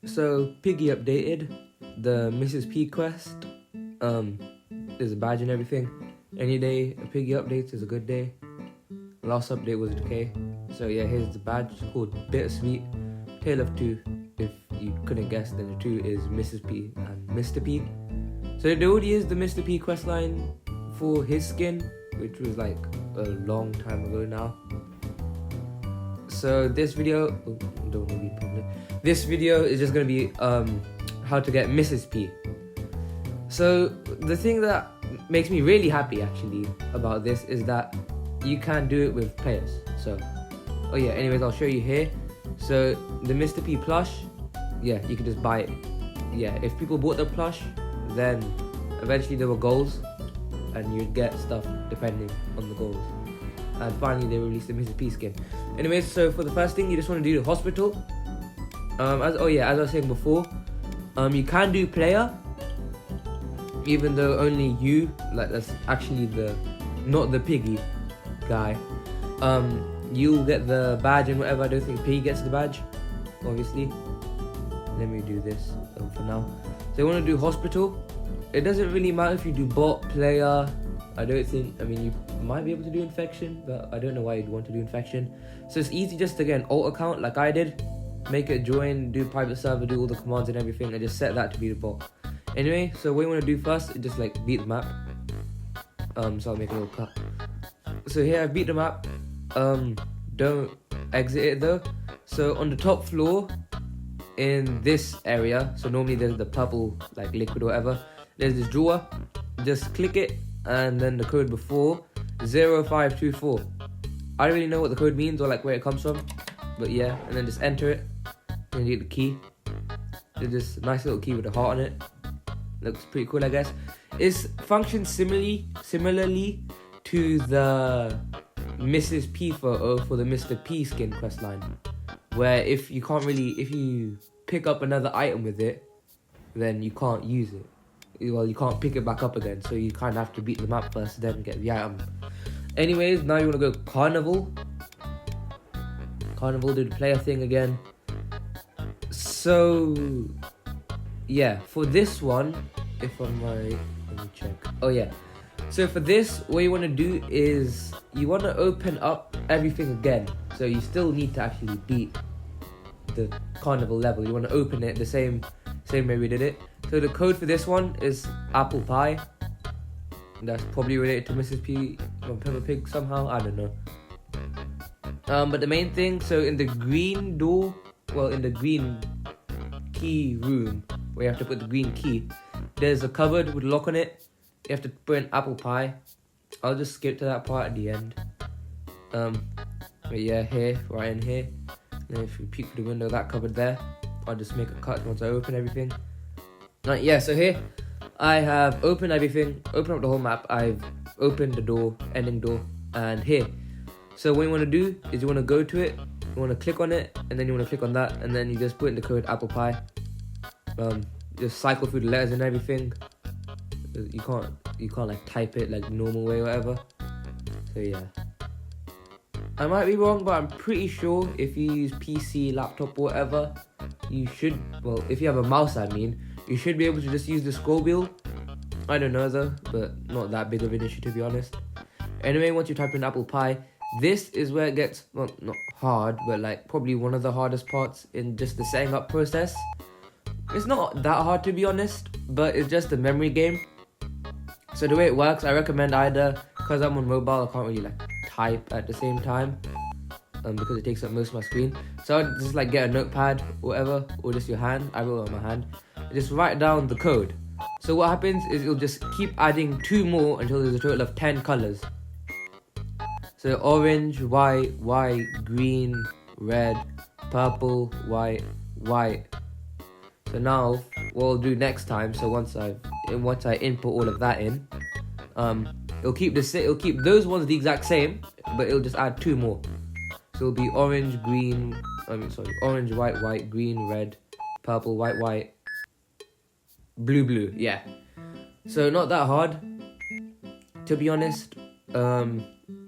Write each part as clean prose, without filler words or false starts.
So Piggy updated the Mrs. P quest. There's a badge and everything. Any day a Piggy updates is a good day. Last update was decay. So yeah, here's the badge called Bittersweet. Tale of two. If you couldn't guess, then the two is Mrs. P and Mr. P. So there already is the Mr. P questline for his skin, which was like a long time ago now. So this video, don't want to be public. This video is just gonna be how to get Mrs. P. So the thing that makes me really happy actually about this is that you can do it with players. So, oh yeah. Anyways, I'll show you here. So the Mr. P plush, yeah, you can just buy it. Yeah, if people bought the plush, then eventually there were goals, and you'd get stuff depending on the goals. And finally, they released the Mrs. P skin. Anyways, so for the first thing, you just want to do the hospital. As I was saying before, you can do player, even though only you, like that's actually not the Piggy guy. You'll get the badge and whatever. I don't think Piggy gets the badge, obviously. Let me do this for now. So you want to do hospital. It doesn't really matter if you do bot, player. I mean, you might be able to do infection, but I don't know why you'd want to do infection. So it's easy just to get an alt account like I did. Make it join, do private server, do all the commands and everything, and just set that to be the bot. Anyway, so what you want to do first is just like beat the map. So I'll make a little cut. So here I beat the map. Don't exit it though. So on the top floor, in this area, so normally there's the purple like liquid or whatever. There's this drawer. Just click it, and then the code before 0524. I don't really know what the code means or like where it comes from, but yeah, and then just enter it. And you get the key. There's this nice little key with a heart on it. Looks pretty cool, I guess. It functions similarly to the Mrs. P photo for the Mr. P skin questline, where if you pick up another item with it, then you can't use it. Well, you can't pick it back up again, so you kind of have to beat the map first, then get the item. Anyways, now you want to go Carnival. Carnival, do the player thing again. So, yeah, for this one, if I'm right, let me check. Oh yeah. So for this, what you want to do is you want to open up everything again. So you still need to actually beat the Carnival level. You want to open it the same way we did it. So the code for this one is apple pie. That's probably related to Mrs. P from Peppa Pig somehow. I don't know. But the main thing, so in the green door, in the green key room where you have to put the green key, there's a cupboard with a lock on it. You have to put an apple pie. I'll just skip to that part at the end. But yeah, here, right in here. And if you peek through the window, that cupboard there. I'll just make a cut once I open everything. Right, yeah, so here I have opened everything, opened up the whole map. I've opened the door, ending door, and here. So what you want to do is you want to go to it, you want to click on it, and then you want to click on that, and then you just put in the code apple pie. Just cycle through the letters and everything. You can't like type it like the normal way or whatever. So yeah. I might be wrong, but I'm pretty sure if you use PC, laptop, or whatever, you should, if you have a mouse, you should be able to just use the scroll wheel. I don't know though, but not that big of an issue to be honest. Anyway, once you type in apple pie, this is where it gets, not hard, but like probably one of the hardest parts in just the setting up process. It's not that hard to be honest, but it's just a memory game. So the way it works, I recommend either, because I'm on mobile, I can't really like type at the same time, because it takes up most of my screen. So I'd just like get a notepad or whatever, or just your hand. I wrote it on my hand. And just write down the code. So what happens is it'll just keep adding 2 more until there's a total of 10 colors. So orange, white, green, red, purple, white. So now what I'll do next time, so once I input all of that in, it'll keep those ones the exact same, but it'll just add 2 more. So it'll be orange, white, green, red, purple, white, blue, yeah. So not that hard, to be honest.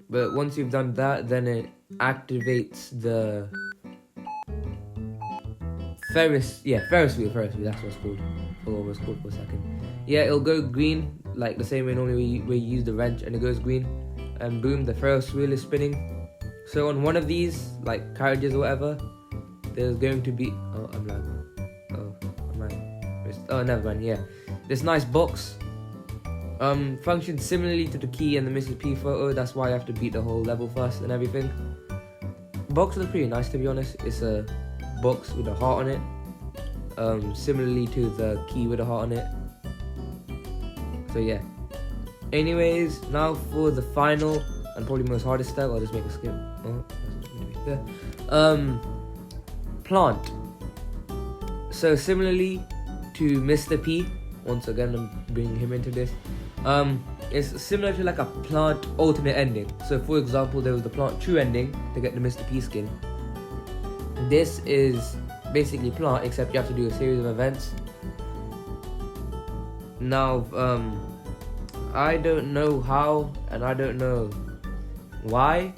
But once you've done that, then it activates the Ferris wheel, that's what it's called. I forgot what it's called for a second. Yeah, it'll go green, like the same way normally where you use the wrench, and it goes green, and boom, the Ferris wheel is spinning. So on one of these, like carriages or whatever, there's going to be, never mind, yeah. This nice box, functions similarly to the key and the Mrs. P photo, that's why I have to beat the whole level first and everything. Box is pretty nice, to be honest. It's a box with a heart on it, similarly to the key with a heart on it. So yeah. Anyways, now for the final and probably most hardest step. I'll just make a skip. Plant. So similarly to Mr. P, once again I'm bringing him into this. It's similar to like a plant alternate ending. So for example, there was the plant true ending to get the Mr. P skin. This is basically plant, except you have to do a series of events. Now, I don't know how and I don't know why,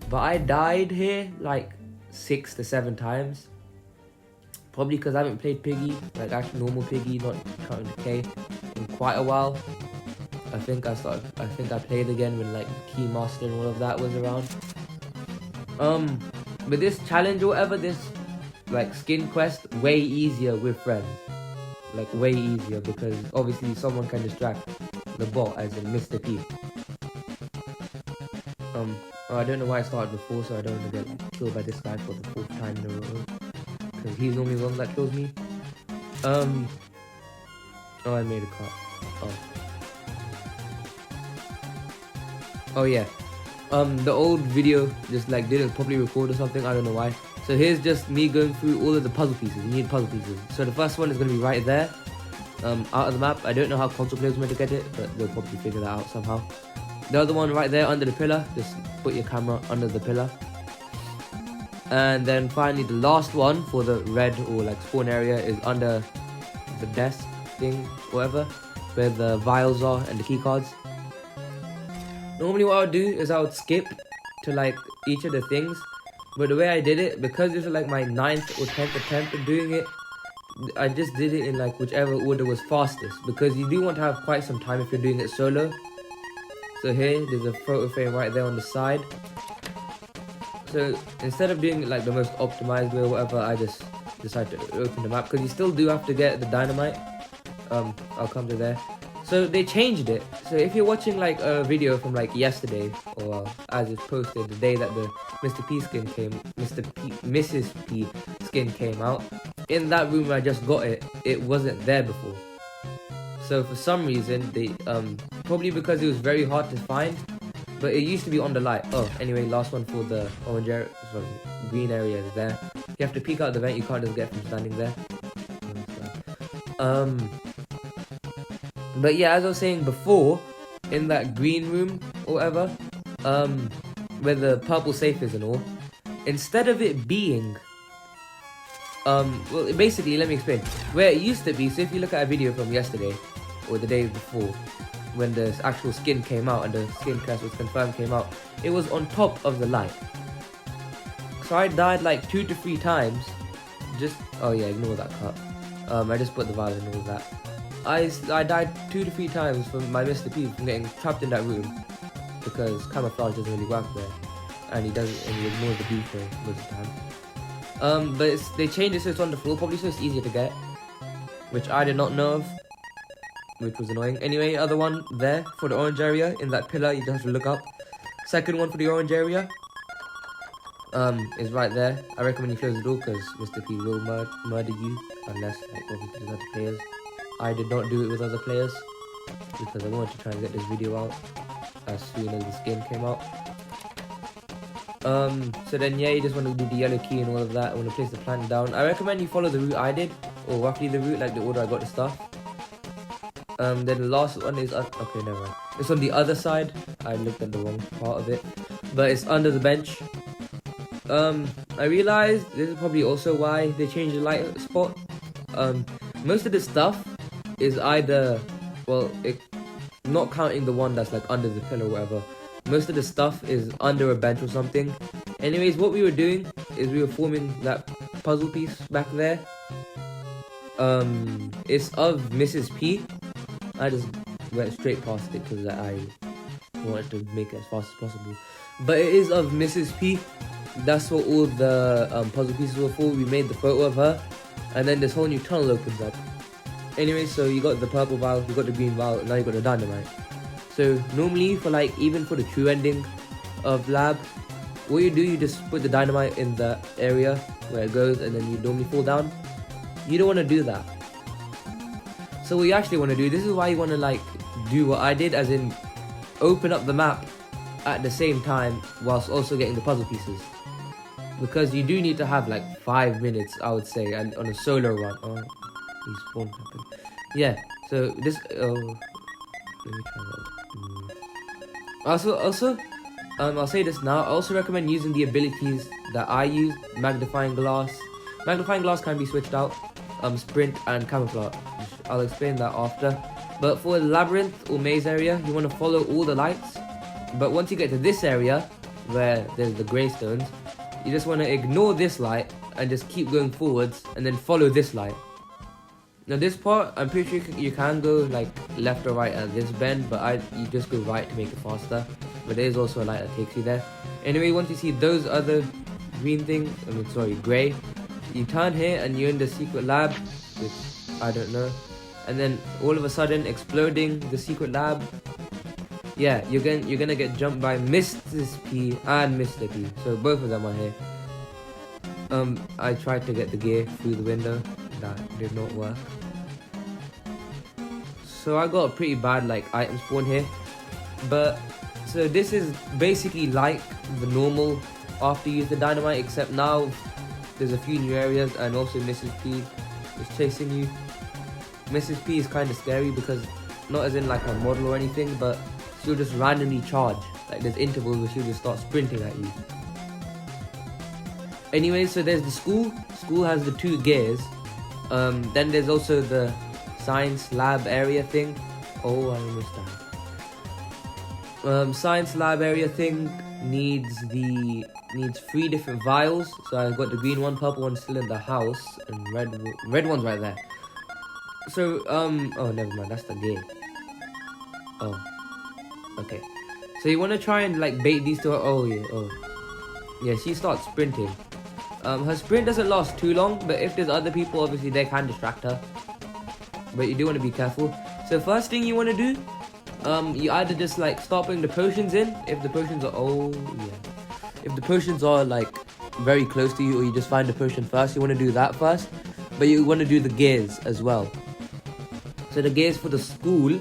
but I died here like 6 to 7 times. Probably because I haven't played Piggy, like actually normal Piggy, not counting the K, in quite a while. I think I played again when like Keymaster and all of that was around. But this challenge or whatever, this like skin quest, way easier with friends. Like way easier because obviously someone can distract the bot, as in Mr. P. I don't know why I started before, so I don't want to get like, killed by this guy for the 4th time in a row. Because he's normally the one that kills me. Oh, I made a cut. Oh yeah. The old video just like didn't properly record or something, I don't know why. So here's just me going through all of the puzzle pieces. You need puzzle pieces. So the first one is going to be right there, out of the map. I don't know how console players are meant to get it, but they'll probably figure that out somehow. The other one right there under the pillar, just put your camera under the pillar. And then finally the last one for the red or like spawn area is under the desk thing, whatever, where the vials are and the key cards. Normally what I would do is I would skip to like each of the things, but the way I did it, because this is like my 9th or 10th attempt at doing it, I just did it in like whichever order was fastest, because you do want to have quite some time if you're doing it solo. So here, there's a photo frame right there on the side. So instead of doing it like the most optimized way or whatever, I just decided to open the map, because you still do have to get the dynamite. I'll come to there. So they changed it. So if you're watching like a video from like yesterday, or as it's posted the day that the Mr. P skin came, Mrs. P skin came out, in that room where I just got it, it wasn't there before. So for some reason, they probably because it was very hard to find, but it used to be on the light. Oh, anyway, last one for the orange area, sorry, green area is there. You have to peek out the vent, you can't just get from standing there. But yeah, as I was saying before, in that green room or whatever, where the purple safe is and all, instead of it being, well, basically, let me explain. Where it used to be, so if you look at a video from yesterday, or the day before, when the actual skin came out and the skin cast was confirmed came out, it was on top of the light. So I died like 2 to 3 times, oh yeah, ignore that cut. I just put the vial and all that. I died 2 to 3 times from my Mr. P from getting trapped in that room, because camouflage doesn't really work there, and he ignores the B frame most of the time. But they changed it so it's on the floor, probably so it's easier to get, which I did not know of, which was annoying. Anyway, other one there for the orange area, in that pillar, you don't have to look up. Second one for the orange area, is right there. I recommend you close the door, because Mr. P will murder you, unless like obviously there's other players. I did not do it with other players, because I wanted to try and get this video out as soon as the skin came out. So then yeah, you just want to do the yellow key and all of that. I want to place the plant down. I recommend you follow the route I did, or roughly the route, like the order I got the stuff. Then the last one is, okay, never mind. It's on the other side. I looked at the wrong part of it, but it's under the bench. I realized this is probably also why they changed the light spot. Most of the stuff is either, well, not counting the one that's like under the pillar or whatever, most of the stuff is under a bench or something. Anyways, what we were doing is we were forming that puzzle piece back there. It's of Mrs. P. I just went straight past it because I wanted to make it as fast as possible. But it is of Mrs. P. That's what all the puzzle pieces were for. We made the photo of her, and then this whole new tunnel opens up. Anyway, so you got the purple vial, you got the green vial, and now you got the dynamite. So normally for even for the true ending of lab, what you do, you just put the dynamite in the area where it goes, and then you normally fall down. You don't want to do that. So what you actually want to do, this is why you want to do what I did, as in open up the map at the same time whilst also getting the puzzle pieces. Because you do need to have 5 minutes, I would say, and on a solo run. Oh, these spawn happen. Yeah, so this, let me try that. Also, I'll say this now, I also recommend using the abilities that I use, magnifying glass. Magnifying glass can be switched out, sprint and camouflage. I'll explain that after. But for the labyrinth or maze area, you want to follow all the lights. But once you get to this area, where there's the grey stones, you just want to ignore this light and just keep going forwards and then follow this light. Now this part, I'm pretty sure you can go left or right at this bend, but you just go right to make it faster. But there is also a light that takes you there. Anyway, once you see those other grey, you turn here and you're in the secret lab, which I don't know. And then all of a sudden, exploding the secret lab. Yeah, you're gonna get jumped by Mrs. P and Mr. P. So both of them are here. I tried to get the gear through the window. That did not work. So I got a pretty bad item spawn here. But so this is basically like the normal after you use the dynamite, except now there's a few new areas, and also Mrs. P is chasing you. Mrs. P is kind of scary because not as in a model or anything, but she'll just randomly charge. There's intervals where she'll just start sprinting at you. Anyway, so there's the school. School has the 2 gears. Then there's also the science lab area thing. Oh, I almost died. Science lab area thing needs 3 different vials. So I've got the green one, purple one still in the house, and red one's right there. So oh, never mind, that's the gear. Oh, okay. So you want to try and bait these two. Yeah, she starts sprinting. Her sprint doesn't last too long, but if there's other people, obviously they can distract her. But you do want to be careful. So first thing you want to do, you either just start putting the potions in. If the potions are if the potions are very close to you, or you just find the potion first, you want to do that first. But you want to do the gears as well. So the gears for the school,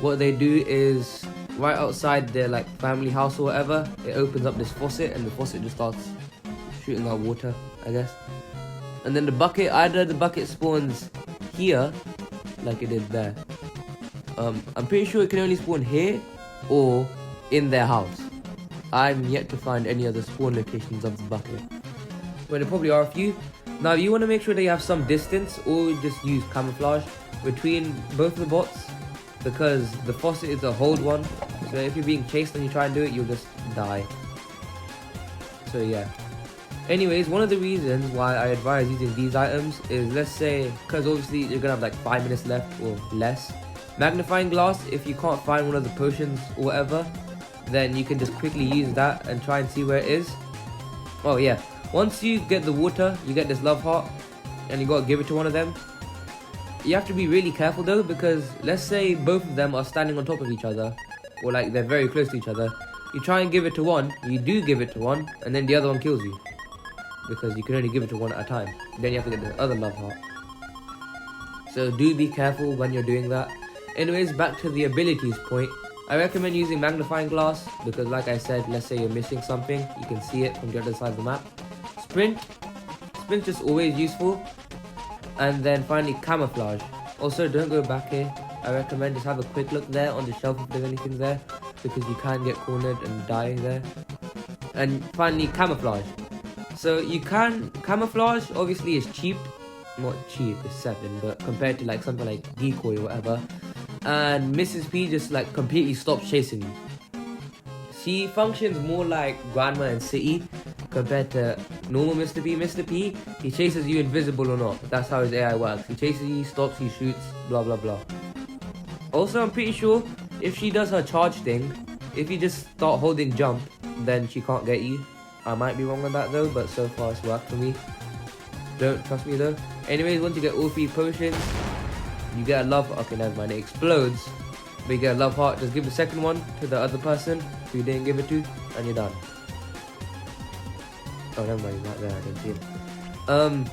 what they do is right outside their family house or whatever, it opens up this faucet, and the faucet just starts shooting out water, I guess. And then the bucket, either the bucket spawns here, like it did there. I'm pretty sure it can only spawn here or in their house. I'm yet to find any other spawn locations of the bucket, but there probably are a few. Now you want to make sure that you have some distance, or just use camouflage between both of the bots, because the faucet is a hold one. So if you're being chased and you try and do it, you'll just die. So yeah. Anyways, one of the reasons why I advise using these items is, let's say, because obviously you're gonna have 5 minutes left or less. Magnifying glass, if you can't find one of the potions or whatever, then you can just quickly use that and try and see where it is. Oh yeah, once you get the water, you get this love heart, and you gotta give it to one of them. You have to be really careful though, because let's say both of them are standing on top of each other, or they're very close to each other. You try and give it to one, you do give it to one, and then the other one kills you, because you can only give it to one at a time. Then you have to get the other love heart. So do be careful when you're doing that. Anyways, back to the abilities point. I recommend using magnifying glass, because like I said, let's say you're missing something, you can see it from the other side of the map. Sprint is always useful. And then finally camouflage. Also, don't go back here. I recommend just have a quick look there on the shelf if there's anything there, because you can get cornered and die there. And finally camouflage. So you can, camouflage obviously is cheap. Not cheap, it's 7, but compared to something like decoy or whatever. And Mrs. P just completely stops chasing you. She functions more like Grandma in City compared to normal Mr. P. Mr. P, he chases you invisible or not. That's how his AI works. He chases you, stops, he shoots, blah blah blah. Also, I'm pretty sure if she does her charge thing, if you just start holding jump, then she can't get you. I might be wrong on that though, but so far it's worked for me. Don't trust me though. Anyways, once you get all 3 potions, you get a love. Okay, never mind. It explodes, but you get a love heart. Just give the second one to the other person who you didn't give it to, and you're done. Oh, never mind. He's not there. I didn't see him.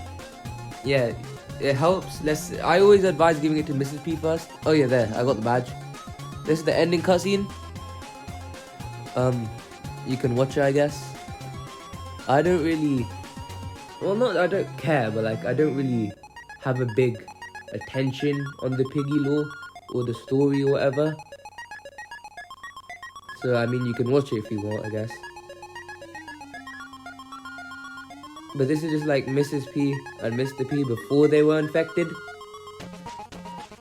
Yeah, it helps. I always advise giving it to Mrs. P first. Oh yeah, there. I got the badge. This is the ending cutscene. You can watch it, I guess. I don't really. Well, not I don't care, but like I don't really have a big attention on the Piggy lore or the story or whatever. So I mean, you can watch it if you want, I guess. But this is just like Mrs. P and Mr. P before they were infected.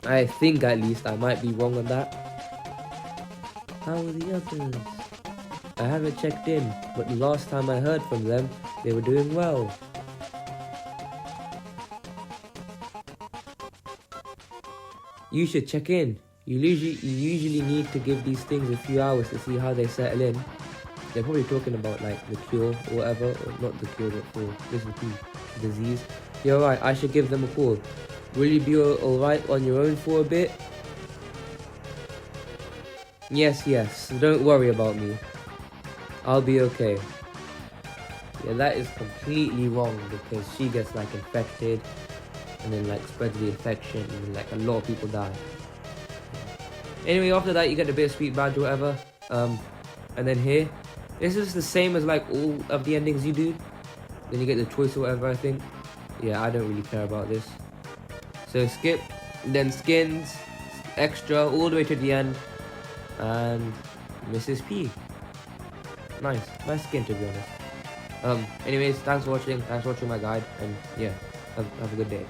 I think, at least. I might be wrong on that. How are the others? I haven't checked in, but the last time I heard from them, they were doing well. You should check in. You usually need to give these things a few hours to see how they settle in. They're probably talking about like the cure or whatever, or not the cure, but for this disease. You're right, I should give them a call. Will you be alright on your own for a bit? Yes, don't worry about me. I'll be okay. Yeah, that is completely wrong because she gets like infected and then like spreads the infection and then, like a lot of people die. Anyway, after that you get a bittersweet badge or whatever. And then here, this is the same as like all of the endings you do. Then you get the choice or whatever, I think. Yeah, I don't really care about this. So skip, then skins, extra, all the way to the end. And Mrs. P. Nice skin to be honest. Anyways, thanks for watching my guide, and yeah, have a good day.